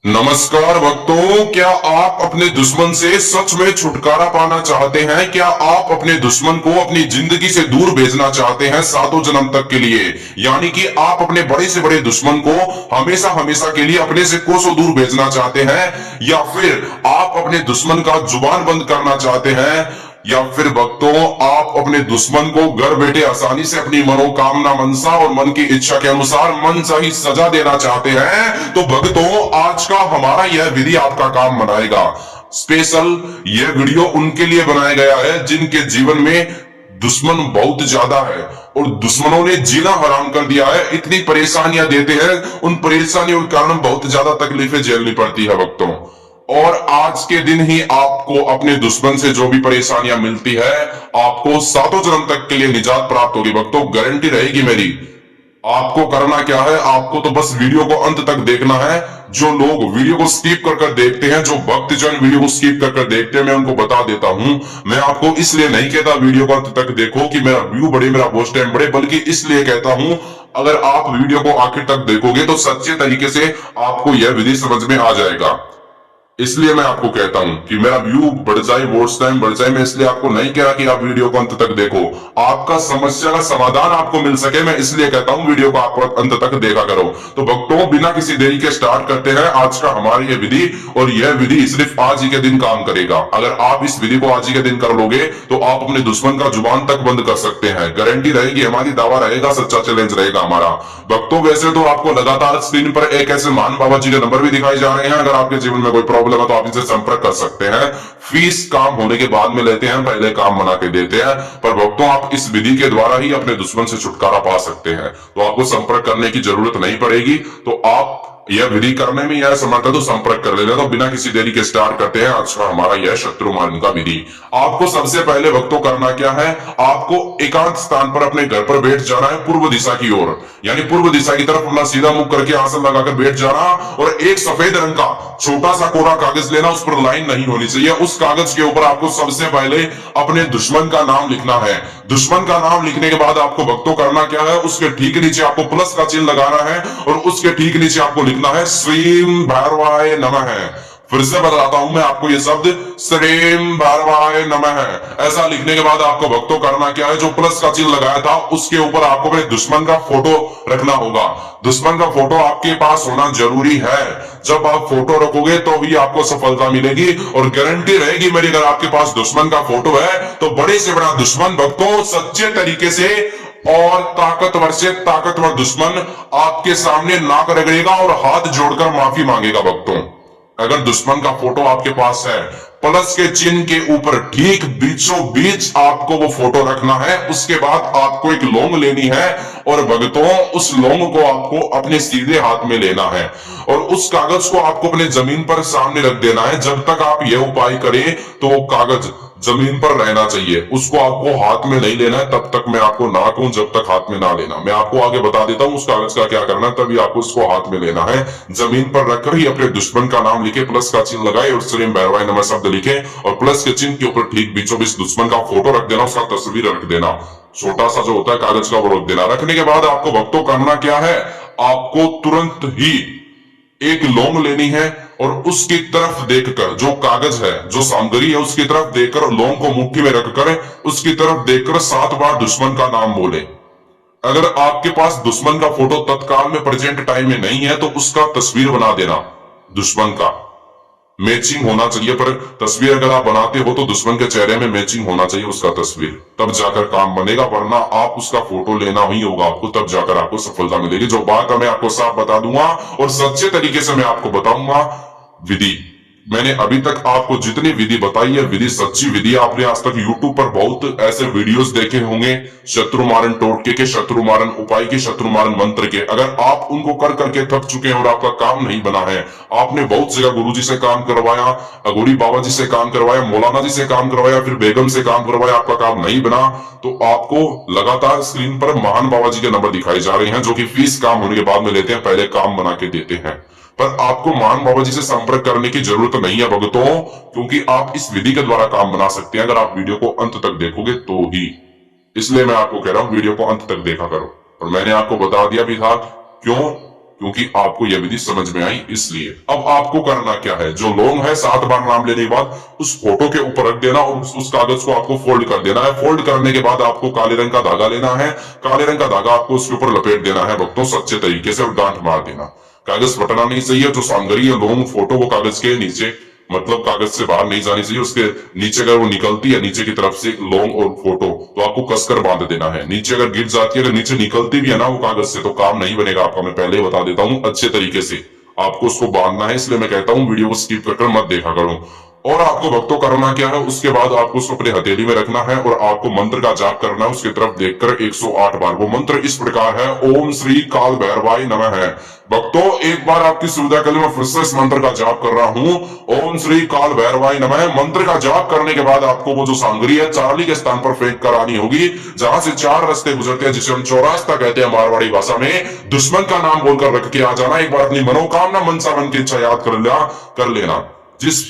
नमस्कार भक्तों, क्या आप अपने दुश्मन से सच में छुटकारा पाना चाहते हैं? क्या आप अपने दुश्मन को अपनी जिंदगी से दूर भेजना चाहते हैं सातों जन्म तक के लिए? यानी कि आप अपने बड़े से बड़े दुश्मन को हमेशा हमेशा के लिए अपने से कोसों दूर भेजना चाहते हैं, या फिर आप अपने दुश्मन का जुबान बंद करना चाहते हैं, या फिर भक्तों आप अपने दुश्मन को घर बैठे आसानी से अपनी मनोकामना मनसा और मन की इच्छा के अनुसार मन चाही सजा देना चाहते हैं? तो भक्तों आज का हमारा यह विधि आपका काम बनाएगा। स्पेशल यह वीडियो उनके लिए बनाया गया है जिनके जीवन में दुश्मन बहुत ज्यादा है और दुश्मनों ने जीना हराम कर दिया है। इतनी परेशानियां देते हैं, उन परेशानियों के कारण बहुत ज्यादा तकलीफें झेलनी पड़ती है भक्तों। और आज के दिन ही आपको अपने दुश्मन से जो भी परेशानियां मिलती है, आपको सातों जन्म तक के लिए निजात प्राप्त होगी भक्तों, गारंटी रहेगी मेरी। आपको करना क्या है, आपको तो बस वीडियो को अंत तक देखना है। जो लोग वीडियो को स्किप कर कर देखते हैं, जो भक्तजन वीडियो को स्किप कर कर देखते हैं, मैं उनको बता देता हूं, मैं आपको इसलिए नहीं कहता वीडियो को अंत तक देखो कि मेरा व्यू बढ़े, मेरा वॉच टाइम बढ़े, बल्कि इसलिए कहता हूं अगर आप वीडियो को आखिर तक देखोगे तो सच्चे तरीके से आपको यह विधि समझ में आ जाएगा। इसलिए मैं आपको कहता हूं कि मेरा व्यू बढ़ जाए, वॉच टाइम बढ़ जाए, मैं इसलिए आपको नहीं कह रहा कि आप वीडियो को अंत तक देखो। आपका समस्या का समाधान आपको मिल सके, मैं इसलिए कहता हूं वीडियो को आप अंत तक देखा करो। तो भक्तों बिना किसी देरी के स्टार्ट करते हैं आज का हमारी ये विधि, और यह विधि सिर्फ आज ही के दिन काम करेगा। अगर आप इस विधि को आज ही के दिन कर लोगे तो आप अपने दुश्मन का जुबान तक बंद कर सकते हैं, गारंटी रहेगी हमारी, दावा रहेगा, सच्चा चैलेंज रहेगा हमारा। भक्तों वैसे तो आपको लगातार स्क्रीन पर एक ऐसे महान बाबा जी के नंबर भी दिखाई जा रहे हैं, अगर आपके जीवन में कोई प्रॉब्लम है तो आप इनसे संपर्क कर सकते हैं। फीस काम होने के बाद में लेते हैं, पहले काम बना के देते हैं। पर भक्तों आप इस विधि के द्वारा ही अपने दुश्मन से छुटकारा पा सकते हैं, तो आपको संपर्क करने की जरूरत नहीं पड़ेगी। तो आप यह विधि करने में यह समर्थ है तो संपर्क कर लेना। तो बिना किसी देरी के स्टार्ट करते हैं आज का हमारा यह शत्रु मारने का विधि। आपको सबसे पहले भक्तों करना क्या है, आपको एकांत स्थान पर अपने घर पर बैठ जाना है, पूर्व दिशा की ओर, यानी पूर्व दिशा की तरफ अपना सीधा मुख करके आसन लगाकर बैठ जाना, और एक सफेद रंग का छोटा सा कोरा कागज लेना, उस पर लाइन नहीं होनी चाहिए। उस कागज के ऊपर आपको सबसे पहले अपने दुश्मन का नाम लिखना है। दुश्मन का नाम लिखने के बाद आपको भक्तों करना क्या है, उसके ठीक नीचे आपको प्लस का चिन्ह लगाना है, और उसके ठीक नीचे आपको लिखना है श्रीम भैरवाय नमः। फिर से बताता हूं मैं आपको ये शब्द, श्रीम भैरवाय नमः। ऐसा लिखने के बाद आपको भक्तों करना क्या है, जो प्लस का चिन्ह लगाया था उसके ऊपर आपको अपने दुश्मन का फोटो रखना होगा। दुश्मन का फोटो आपके पास होना जरूरी है। जब आप फोटो रखोगे तो ही आपको सफलता मिलेगी, और गारंटी रहेगी मेरी, अगर आपके पास दुश्मन का फोटो है तो बड़े से बड़ा दुश्मन भक्तों सच्चे तरीके से और ताकतवर से ताकतवर दुश्मन आपके सामने नाक रगड़ेगा और हाथ जोड़कर माफी मांगेगा भक्तों। अगर दुश्मन का फोटो आपके पास है, प्लस के चिन्ह के ऊपर ठीक बीचों बीच आपको वो फोटो रखना है। उसके बाद आपको एक लौंग लेनी है, और भक्तों उस लौंग को आपको अपने सीधे हाथ में लेना है, और उस कागज को आपको अपने जमीन पर सामने रख देना है। जब तक आप यह उपाय करें तो वो कागज जमीन पर रहना चाहिए, उसको आपको हाथ में नहीं लेना है। तब तक मैं आपको ना कहूं जब तक हाथ में ना लेना, मैं आपको आगे बता देता हूं उस कागज का क्या करना है, तभी आपको उसको हाथ में लेना है। जमीन पर रखकर ही अपने दुश्मन का नाम लिखे, प्लस का चिन्ह लगाए और श्रीम भैरवाय नमः शब्द लिखे, और प्लस के चिन्ह के ऊपर ठीक बीचों बीच दुश्मन का फोटो रख देना, उसका तस्वीर रख देना, छोटा सा जो होता है कागज का वो रख देना। रखने के बाद आपको भक्तों करना क्या है, आपको तुरंत ही एक लौंग लेनी है, और उसकी तरफ देखकर, जो कागज है जो सामग्री है उसकी तरफ देखकर, लौंग को मुट्ठी में रखकर उसकी तरफ देखकर 7 बार दुश्मन का नाम बोले। अगर आपके पास दुश्मन का फोटो तत्काल में प्रेजेंट टाइम में नहीं है तो उसका तस्वीर बना देना, दुश्मन का मैचिंग होना चाहिए। पर तस्वीर अगर आप बनाते हो तो दुश्मन के चेहरे में मैचिंग होना चाहिए उसका तस्वीर, तब जाकर काम बनेगा, वरना आप उसका फोटो लेना ही होगा आपको, तब जाकर आपको सफलता मिलेगी। जो बात मैं आपको साफ बता दूंगा और सच्चे तरीके से मैं आपको बताऊंगा विधि। मैंने अभी तक आपको जितनी विधि बताई है, विधि सच्ची विधि। आपने आज तक YouTube पर बहुत ऐसे वीडियोस देखे होंगे शत्रु मारन टोटके के, शत्रु मारन उपाय के, शत्रु मारन मंत्र के। अगर आप उनको कर करके थक चुके हैं और आपका काम नहीं बना है, आपने बहुत जगह गुरुजी से काम करवाया, अगोरी बाबा जी से काम करवाया, मौलाना जी से काम करवाया, फिर बेगम से काम करवाया, आपका काम नहीं बना, तो आपको लगातार स्क्रीन पर महान बाबा जी के नंबर दिखाई जा रहे हैं, जो कि फीस काम होने के बाद में लेते हैं, पहले काम बना के देते हैं। पर आपको महान बाबा जी से संपर्क करने की जरूरत नहीं है भक्तों, क्योंकि आप इस विधि के द्वारा काम बना सकते हैं अगर आप वीडियो को अंत तक देखोगे तो ही। इसलिए मैं आपको कह रहा हूं वीडियो को अंत तक देखा करो। और मैंने आपको बता दिया भी था, क्यों? क्योंकि आपको यह विधि समझ में आई इसलिए। अब आपको करना क्या है, जो लौंग है 7 बार नाम लेने के बाद उस फोटो के ऊपर रख देना और उस कागज को आपको फोल्ड कर देना है। फोल्ड करने के बाद आपको काले रंग का धागा लेना है, काले रंग का धागा आपको उसके ऊपर लपेट देना है भक्तों सच्चे तरीके से और गांठ मार देना। कागज फटना नहीं चाहिए, जो सामग्री है लौंग फोटो वो कागज के नीचे मतलब कागज से बाहर नहीं जानी चाहिए, उसके नीचे अगर वो निकलती है नीचे की तरफ से लौंग और फोटो तो आपको कसकर बांध देना है। नीचे अगर गिर जाती है, अगर नीचे निकलती भी है ना वो कागज से, तो काम नहीं बनेगा आपका। मैं पहले ही बता देता हूँ, अच्छे तरीके से आपको उसको बांधना है, इसलिए मैं कहता हूँ वीडियो को स्किप कर मत देखा करो। और आपको भक्तों करना क्या है, उसके बाद आपको उसको अपने हथेली में रखना है और आपको मंत्र का जाप करना है उसकी तरफ देखकर 108 बार। वो मंत्र इस प्रकार है, ओम श्री काल भैरवाय नमः है। भक्तों एक बार आपकी सुविधा के लिए मैं फिर से इस मंत्र का जाप कर रहा हूँ, ओम श्री काल भैरवाय नमः। मंत्र का जाप करने के बाद आपको वो जो सामग्री है चारली के स्थान पर फेंक कर आनी होगी, जहां से 4 रास्ते गुजरते हैं, जिसे हम चौरास्ता कहते हैं मारवाड़ी भाषा में। दुश्मन का नाम बोलकर रख के आ जाना। एक बार अपनी मनोकामना मनसा मन की इच्छा याद कर लेना। जिस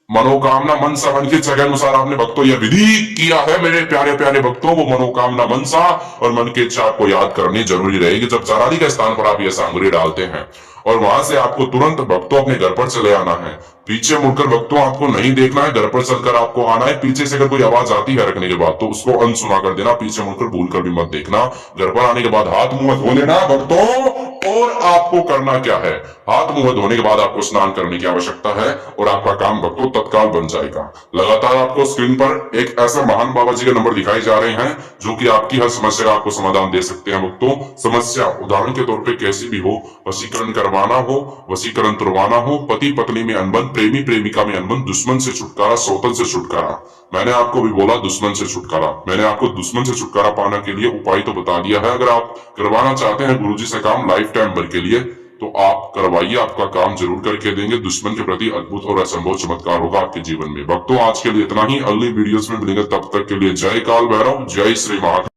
मनोकामना मनसा मन की इच्छा के अनुसार आपने भक्तों यह विधि किया है मेरे प्यारे प्यारे भक्तों, वो मनोकामना मनसा और मन की इच्छा आपको याद करनी जरूरी रहेगी जब चाराली के स्थान पर आप यह सामग्री डालते हैं। और वहां से आपको तुरंत भक्तों अपने घर पर चले आना है। पीछे मुड़कर भक्तों आपको नहीं देखना है, घर पर चलकर आपको आना है। पीछे से अगर कोई आवाज आती है रखने के बाद तो उसको अनसुना कर देना, पीछे मुड़कर भूल कर भी मत देखना। घर पर आने के बाद हाथ मुंह धो लेना भक्तों। और आपको करना क्या है, हाथ मुंह धोने के बाद आपको स्नान करने की आवश्यकता है और आपका काम भक्तों तत्काल बन जाएगा। लगातार आपको स्क्रीन पर एक ऐसा महान बाबा जी के नंबर दिखाए जा रहे हैं जो कि आपकी हर समस्या का आपको समाधान दे सकते हैं भक्तों। समस्या उदाहरण के तौर पे कैसी भी हो, वशीकरण करवाना हो, वशीकरण तुड़वाना हो, पति पत्नी में अनबन, प्रेमी प्रेमिका में अनबन, दुश्मन से छुटकारा, सौतन से छुटकारा। मैंने आपको भी बोला दुश्मन से छुटकारा, मैंने आपको दुश्मन से छुटकारा पाने के लिए उपाय तो बता दिया है। अगर आप करवाना चाहते हैं गुरुजी से काम लाइफ टाइम भर के लिए तो आप करवाइए, आपका काम जरूर करके देंगे। दुश्मन के प्रति अद्भुत और असंभव चमत्कार होगा आपके जीवन में। भक्तों आज के लिए इतना ही, अगली वीडियोस में मिलेंगे, तब तक के लिए जय काल भैरव, जय श्री महाकाल।